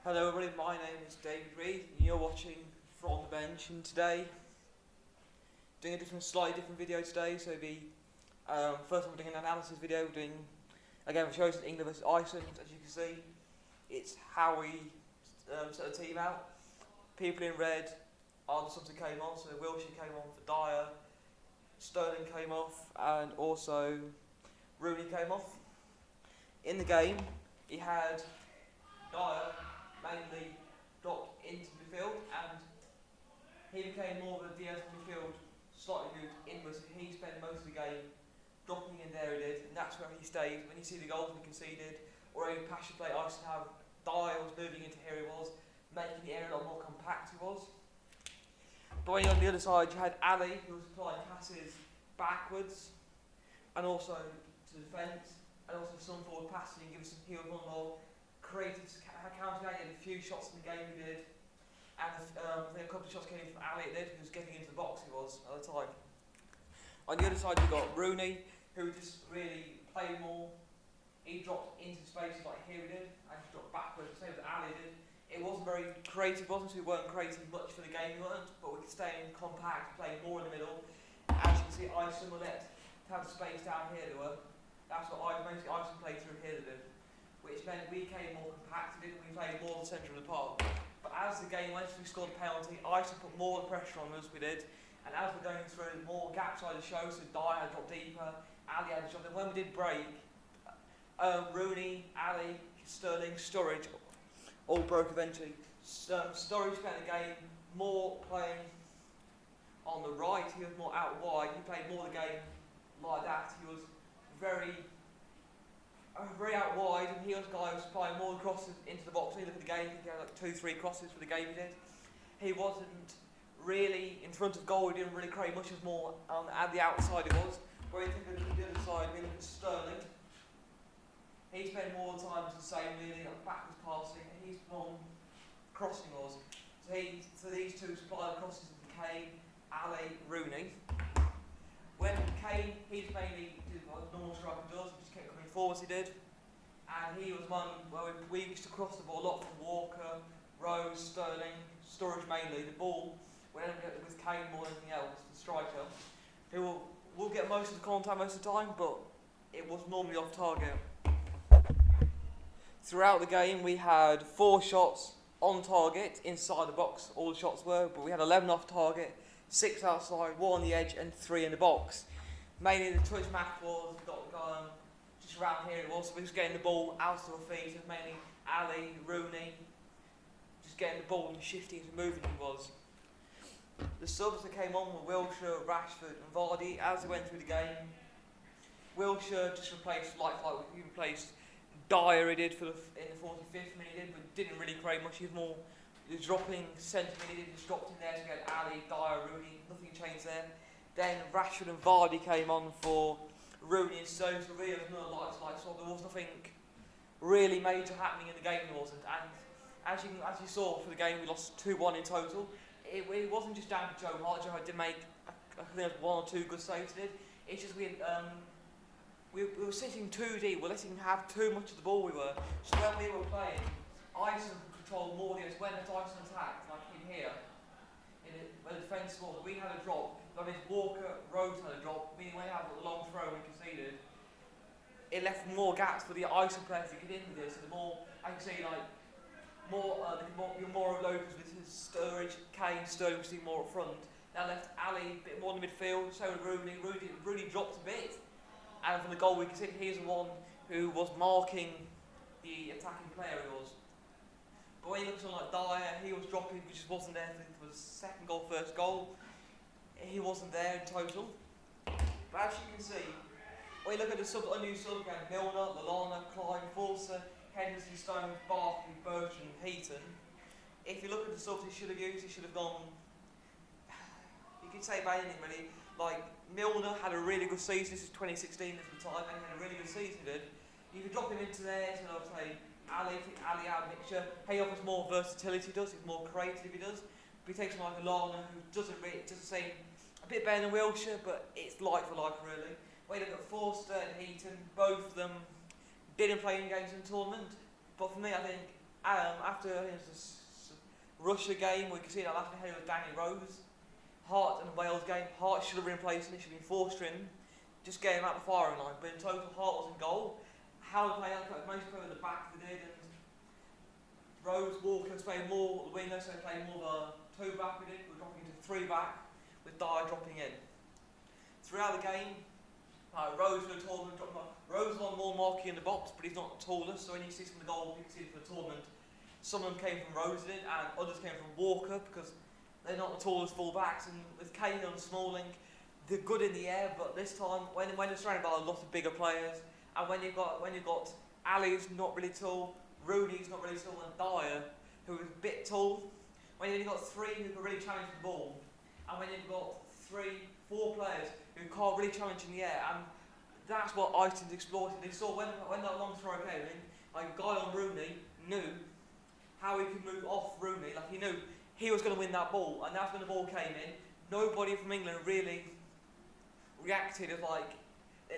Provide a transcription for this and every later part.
Hello everybody, my name is David Reed and you're watching From the Bench, and today doing a slightly different video today. So it'll be first I'm doing an analysis video, doing again for shows in England versus Iceland. As you can see, it's how we set the team out. People in red are the subs that came on, so Wilshere came on for Dyer, Sterling came off, and also Rooney came off. In the game, he had Dyer mainly dropped into midfield, and he became more of a defensive midfield, slightly moved inwards. He spent most of the game dropping in there, he did, and that's where he stayed. When you see the goals we conceded, or any passion play Iceland have, Dyer was moving into here, he was making the area a lot more compact, he was. But when you're on the other side, you had Ali, who was applying passes backwards, and also to defence, and also some forward passing, giving some heel one more created counter. He had a few shots in the game he did, and I think a couple of shots came from Ali who was getting into the box, he was at the time. On the other side you got Rooney, who just really played more. He dropped into spaces like here he did, and he dropped backwards, the same as Ali did. It wasn't very creative, wasn't it? We weren't creating much for the game, we weren't, but we could stay in compact, play more in the middle. As you can see, Iceland were let to have the space down here, they were. That's what mostly Iceland played through here, they did, which meant we came more compacted, we played more the centre of the park. But as the game went, we scored a penalty, Iceland put more pressure on us, we did, and as we're going through, more gaps started to show, so Dyer had dropped deeper, Ali had a shot, and when we did break, Rooney, Ali, Sterling, Sturridge, all broke eventually. Sturridge spent the game more playing on the right, he was more out wide, he played more of the game like that, he was very out wide, and he was a guy who was applying more crosses into the box. When you look at the game, he had like 2-3 crosses for the game he did. He wasn't really in front of goal, he didn't really create much, it was more at the outside it was. Where you think of the other side, we look at Sterling. He spent more time as the same, really, like backwards passing, and he's more crossing was. So these two supplied crosses into Kane, Ali, Rooney. When Kane, he just mainly did what a normal striker does, he just kept coming forwards, he did. And he was one where we used to cross the ball a lot from Walker, Rose, Sterling, Sturridge mainly. The ball would end up with Kane more than anything else, the striker, who will get most of the contact most of the time, but it was normally off target. Throughout the game we had 4 shots on target inside the box, all the shots were, but we had 11 off target, 6 outside, 1 on the edge and 3 in the box. Mainly the touch match was just around here it was, so we was getting the ball out of our feet, so mainly Ali, Rooney, just getting the ball and shifting and moving it was. The subs that came on were Wilshere, Rashford and Vardy. As they went through the game, Wilshere just replaced, he replaced Dyer he did in the 45th minute, he did, but didn't really create much. He was dropping centre mid, he just dropped in there, so we had Ali, Dyer, Rooney, nothing changed there. Then Rashford and Vardy came on for Rooney and Stones, so really there was no lights, so there was nothing really major happening in the game, there wasn't. And as you saw for the game, we lost 2-1 in total. It wasn't just down to Joe Hart. Joe Hart did make, I think there was 1 or 2 good saves he did. It's just we were sitting too deep, we were letting him have too much of the ball we were. So when we were playing, Iceland controlled more of it. When the Iceland attacked, like in here, where the defence was, we had a drop. That means Walker, Rose had a drop, meaning when we had a long throw we conceded, it left more gaps for the Iceland players to get into this. So the more, I can say like, you're more overloaded with his Sturridge, Kane, Sterling was more up front. That left Ali a bit more in the midfield, so did Rooney. Rooney dropped a bit. And from the goal we can see he's the one who was marking the attacking player he was. But when you look at someone like Dyer, he was dropping, he just wasn't there for the second goal, first goal. He wasn't there in total. But as you can see, when you look at the unused subs again, Milner, Lallana, Klein, Forster, Henderson, Stones, Barkley, Bertrand, Heaton. If you look at the subs he should have used, he should have gone, you could say about anything really. Like Milner had a really good season, this is 2016 at the time, and he had a really good season he did. You could drop him into there, so I'd say Ali out of the mixture. He offers more versatility, he does, he's more creative, he does. But he takes someone like Lallana, who doesn't seem a bit better than Wilshere, but it's like for like really. When you look at Forster and Heaton, both of them didn't play in games in the tournament, but for me I think After this Russia game, we can see that last ahead with Danny Rose. Hart and the Wales game, Hart should have been replaced and it should have been forced in. Just get him out the firing line, but in total, Hart was in goal. How they played, most people at the back they did, and Rose, Walker was playing more winger, so they played more of a 2 back we did. We're dropping into 3 back, with Dyer dropping in. Throughout the game, Rose was taller than Rose was on more marking in the box, but he's not the tallest, so when you see some of the goals you can see for the tournament, some of them came from Rose and others came from Walker, because they're not the tallest full backs, and with Kane and Smalling, they're good in the air, but this time, when they're surrounded by a lot of bigger players, and when you've got Ali's not really tall, Rooney's not really tall, and Dyer, who is a bit tall, when you've got 3 who can really challenge the ball, and when you've got 4 players who can't really challenge in the air, and that's what Iceland exploited. They saw when that long throw came in, like a guy on Rooney knew how he could move off Rooney, like he knew he was going to win that ball, and that's when the ball came in. Nobody from England really reacted as like,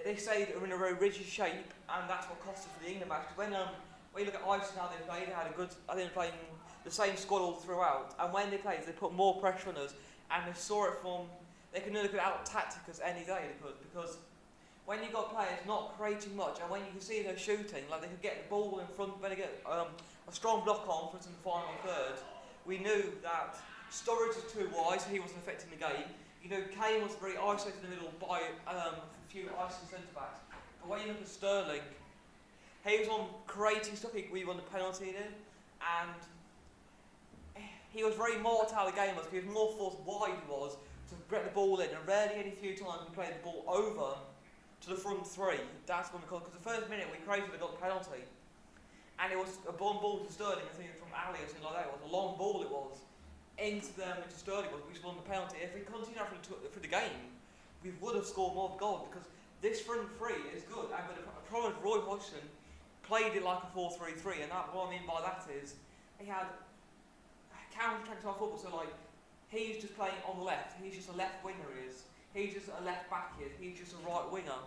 they say that we're in a very rigid shape, and that's what cost us for the England match. When you look at Iceland, how they played, they had a good, I think they played the same squad all throughout, and when they played, they put more pressure on us, and they saw it from, they could out tactic us any day, they could, because when you've got players not creating much, and when you can see they're shooting, like they could get the ball in front, when they get a strong block on for us in the final third, we knew that Sturridge was too wide, so he wasn't affecting the game. You know, Kane was very isolated in the middle by a few Iceland centre-backs. But when you look at Sterling, he was on creating stuff, we won the penalty in, and he was very more to how the game was, because he was more forced wide he was to get the ball in, and rarely any few times we played the ball over to the front 3. That's when we called, because the first minute we created, we got the penalty. And it was a bomb ball to Sterling, I think it was from Ali or something like that. It was a long ball, it was. Into Sterling, which won the penalty. If we continued on for the game, we would have scored more goals, because this front 3 is good. And but the problem with Roy Hodgson played it like a 4-3-3, and what I mean by that is he had counter-attacks our football, so like he's just playing on the left, he's just a left winger he's just a left back he's just a right winger.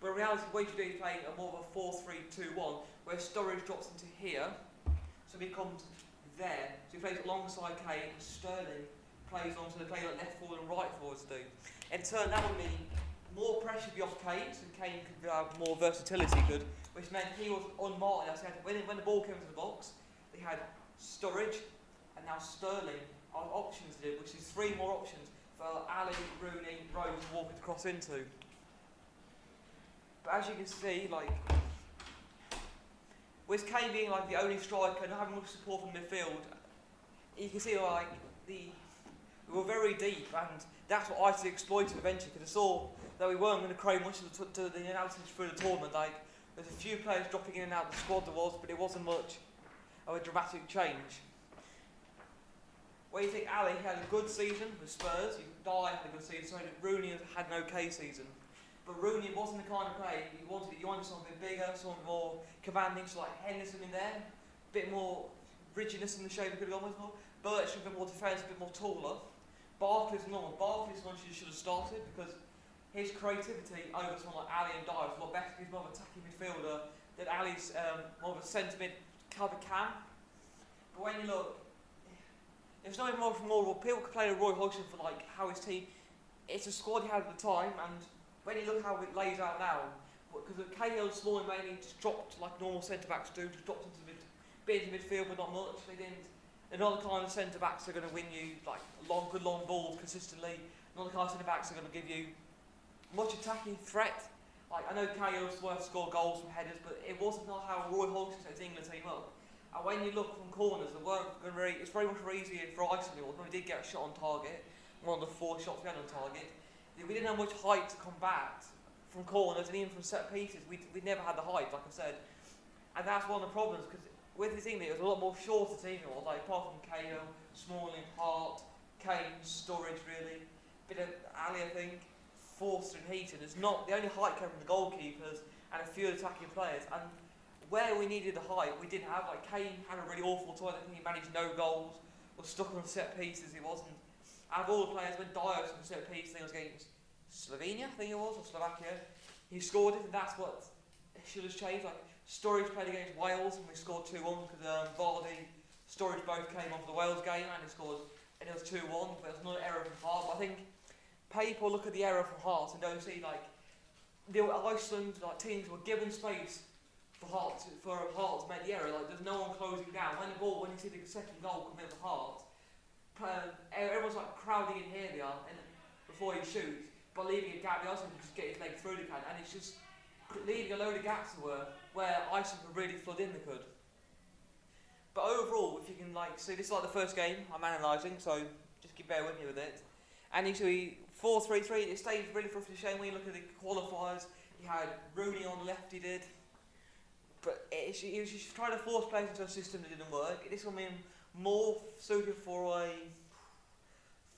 But in reality, what you do is play a more of a 4-3-2-1, where Sturridge drops into here, so he comes there. So he plays alongside Kane, and Sterling plays on, so they play like left forward and right forwards do. In turn, that would mean more pressure be off Kane, so Kane could have more versatility, which meant he was unmarked. When the ball came into the box, they had Sturridge and now Sterling are options to do, which is 3 more options for Ali, Rooney, Rose, and Walker to cross into. But as you can see, like, with Kane being like the only striker and not having much support from midfield, you can see like we were very deep, and that's what Iceland exploited eventually, because they saw that we weren't going to create much of the analysis through the tournament. Like, there's a few players dropping in and out of the squad there was, but it wasn't much of a dramatic change. What do you think? Ali had a good season with Spurs, Dyer had a good season, so Rooney had an okay season. But Rooney wasn't the kind of player you wanted something bigger, something more commanding, so like Henderson in there, a bit more rigidness in the shape he could have gone with more. Birch a bit more defensive, a bit more taller. Barkley's normal. Barkley's one should have started, because his creativity over someone like Ali and Dyer was a lot better. He's more of an attacking midfielder than Ali's more of a centre mid cover can. But when you look, it's not even more people could play Roy Hodgson for like how his team, it's a squad he had at the time, and when you look how it lays out now, because Cahill and Smalling mainly just dropped like normal centre-backs do, just dropped into midfield, but not much. They're not the kind of centre-backs that are going to win you like good long balls consistently. Not the kind of centre-backs that are going to give you much attacking threat. Like, I know Cahill's worth score goals from headers, but it wasn't not how Roy Hodgson set his England team up. And when you look from corners, it's very much easier for Iceland. When we did get a shot on target, one of the 4 shots we had on target, we didn't have much height to combat from corners, and even from set pieces, we never had the height, like I said. And that's one of the problems, because with this England, it was a lot more shorter team, like apart from Cahill, Smalling, Hart, Kane, Sturridge really, bit of Ali, I think, Forster and Heaton. It's not the only height came from the goalkeepers and a few attacking players. And where we needed the height, we didn't have. Like Kane had a really awful time. I think he managed no goals, was stuck on set pieces. He wasn't. Out of all the players, when Dyer was on set piece, I think it was against Slovenia, I think it was, or Slovakia, he scored it, and that's what should have changed. Like Sturridge played against Wales and we scored 2-1 because Vardy, Sturridge both came off the Wales game and he scored, and it was 2-1, but it was another error from Hart. But I think people look at the error from Hart and don't see like the Iceland teams were given space for Hart to make the error. Like there's no one closing down. When you see the second goal come in for Hart, everyone's like crowding in here they are, and before he shoots, but leaving a gap. The Iceland can just get his leg through the can, and it's just leaving a load of gaps where Iceland could really flood in. They could. But overall, if you can see, this is the first game I'm analysing, so just bear with me with it. And you see 4-3-3. It stayed really frustrating. Shame when you look at the qualifiers. He had Rooney on the left. He did. But he was just trying to force players into a system that didn't work. This will mean more suited for a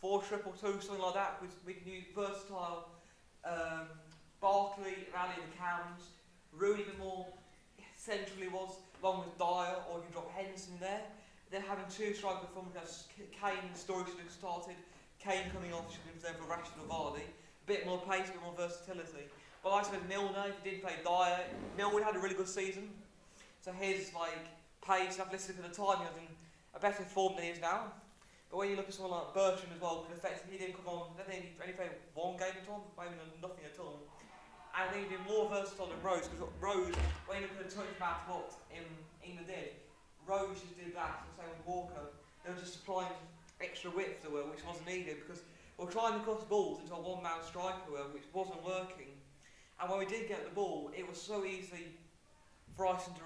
4-3-2, something like that. We can use versatile Barkley, Rally the cams. Rooney a bit more centrally along with Dyer, or you can drop Henderson there. They're having two strikers from because Kane and Sturridge should have started. Kane coming off should have been for Rashford or Vardy. A bit more pace, a bit more versatility. But like I said, Milner, if he didn't play Dyer, Milner had a really good season. So his pace, athleticism at the time, he was in a better form than he is now. But when you look at someone like Bertrand as well, because effectively he didn't come on, I think he only played one game at all, maybe nothing at all. And I think he'd been more versatile than Rose, because Rose, when you look at the touch match, what England did, Rose just did that, the same with Walker. They were just supplying extra width, which wasn't needed, because we were trying to cross balls into a one-man striker, which wasn't working. And when we did get the ball, it was so easy for Iceland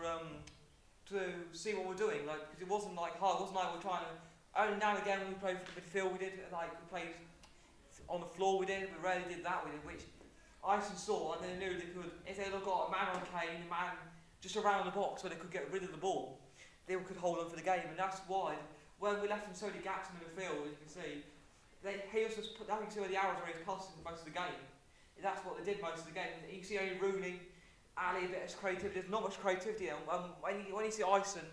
to see what we're doing, because it wasn't hard. It wasn't like we're trying to. Only now and again when we played for the midfield, we did we played on the floor. We rarely did that. Which Iceland saw, and they knew they could. If they had got a man on Kane, a man just around the box where they could get rid of the ball, they could hold on for the game. And that's why when we left them so many gaps in the midfield, as you can see, he was just put. I can see where the arrows were passing most of the game. That's what they did most of the game. You see only Rooney, Ali, a bit of creativity. There's not much creativity. And when you see Iceland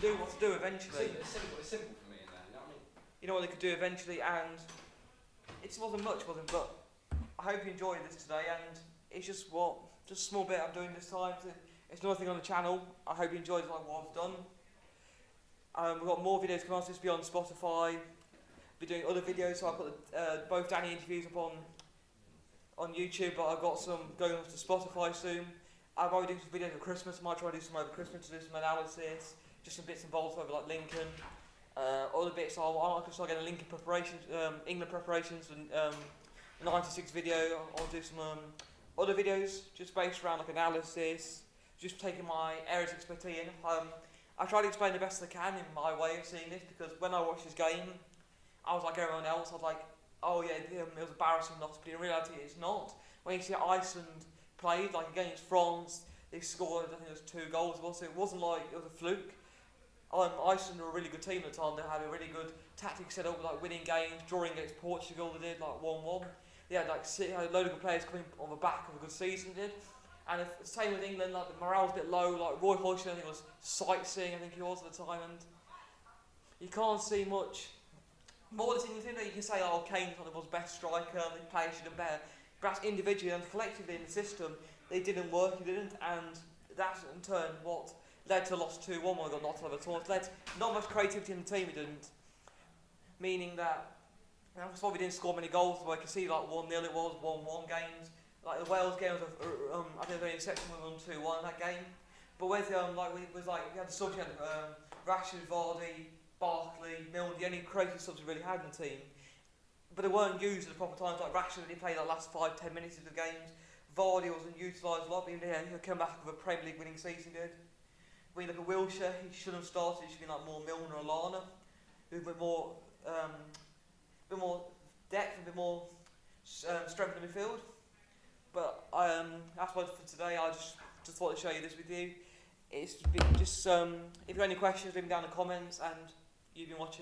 do what to do eventually, it's simple for me in that. You know what I mean? You know what they could do eventually, and it wasn't much, wasn't. But I hope you enjoyed this today, and it's just a small bit I'm doing this time. It's nothing on the channel. I hope you enjoyed what I've done. We've got more videos coming out. This will be on Spotify. Be doing other videos. So I put both Danny interviews up on YouTube, but I've got some going off to Spotify soon. I'll probably do some videos for Christmas. I might try to do some over Christmas to do some analysis, just some bits and bobs over Lincoln. Other bits I'll start getting Lincoln preparations, England preparations, and 96 video. I'll do some other videos just based around analysis, just taking my areas of expertise in. I try to explain the best I can in my way of seeing this, because when I watched this game, I was like everyone else. I was like, oh yeah, it was embarrassing loss, but in reality it's not. When you see Iceland played, against France, they scored, I think it was 2 goals, so it wasn't like it was a fluke. Iceland were a really good team at the time. They had a really good tactic set up, winning games, drawing against Portugal, they did 1-1. They had a load of good players coming on the back of a good season, they did. And the same with England, the morale's a bit low, Roy Hodgson, I think was sightseeing, I think he was at the time, and you can't see much. More than anything that you can say, Kane's one of the best striker, the players should have better. Perhaps individually and collectively in the system, they didn't work, and that's in turn what led to a loss 2-1 when we got knocked out of a tournament. Led not much creativity in the team, it didn't. Meaning that that's why we didn't score many goals. I can see 1-0 it was, 1-1 games. The Wales game was I think the only exception we won 2-1 that game. But with we had the subs, we had Rashford, Vardy, Barkley, Milner, the only creative subs we really had in the team. But they weren't used at the proper times. Rashford, he played the last 5-10 minutes of the games. Vardy wasn't utilised a lot, but he'll come back with a Premier League winning season, did. When you look at Wilshere, he shouldn't have started. He should be more Milner or Lana, who's a bit more depth, a bit more strength in the midfield. But that's what for today. I just thought to show you this with you. It's been just if you've got any questions, leave them down in the comments, and you've been watching.